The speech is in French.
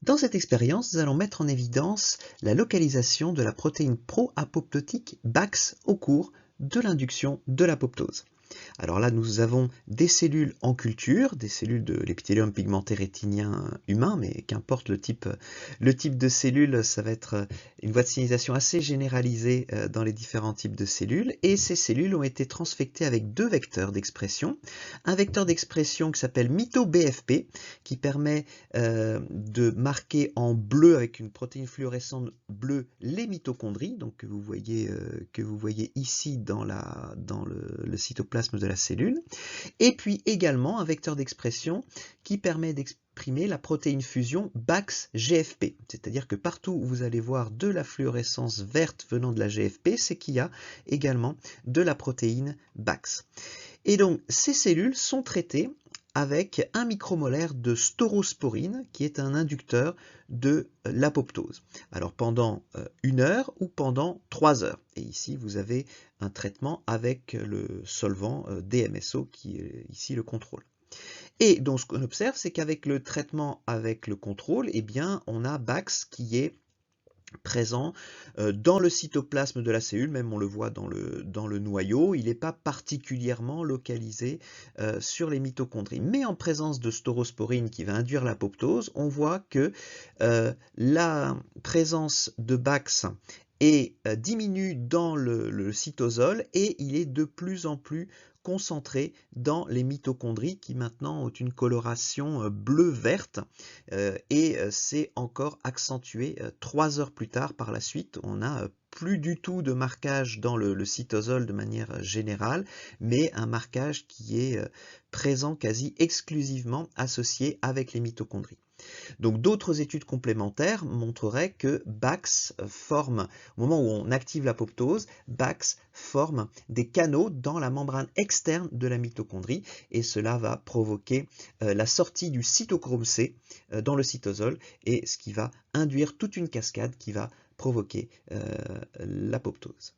Dans cette expérience, nous allons mettre en évidence la localisation de la protéine pro-apoptotique BAX au cours de l'induction de l'apoptose. Alors là, nous avons des cellules en culture, des cellules de l'épithélium pigmenté rétinien humain, mais qu'importe le type de cellule, ça va être une voie de signalisation assez généralisée dans les différents types de cellules. Et ces cellules ont été transfectées avec deux vecteurs d'expression. Un vecteur d'expression qui s'appelle MitoBFP, qui permet de marquer en bleu avec une protéine fluorescente bleue les mitochondries, donc que vous voyez ici dans le cytoplasme de la cellule, et puis également un vecteur d'expression qui permet d'exprimer la protéine fusion BAX-GFP, c'est-à-dire que partout où vous allez voir de la fluorescence verte venant de la GFP, c'est qu'il y a également de la protéine BAX. Et donc ces cellules sont traitées avec 1 micromolaire de staurosporine, qui est un inducteur de l'apoptose. Alors pendant 1 heure ou pendant 3 heures. Et ici, vous avez un traitement avec le solvant DMSO, qui est ici le contrôle. Et donc ce qu'on observe, c'est qu'avec le traitement avec le contrôle, eh bien, on a BAX qui est présent dans le cytoplasme de la cellule, même on le voit dans le noyau, il n'est pas particulièrement localisé sur les mitochondries. Mais en présence de staurosporine qui va induire l'apoptose, on voit que la présence de BAX diminue dans le cytosol et il est de plus en plus concentré dans les mitochondries qui maintenant ont une coloration bleu-verte et c'est encore accentué 3 heures plus tard par la suite. On n'a plus du tout de marquage dans le cytosol de manière générale, mais un marquage qui est présent quasi exclusivement associé avec les mitochondries. Donc d'autres études complémentaires montreraient que BAX forme, au moment où on active l'apoptose, BAX forme des canaux dans la membrane externe de la mitochondrie et cela va provoquer la sortie du cytochrome C dans le cytosol et ce qui va induire toute une cascade qui va provoquer l'apoptose.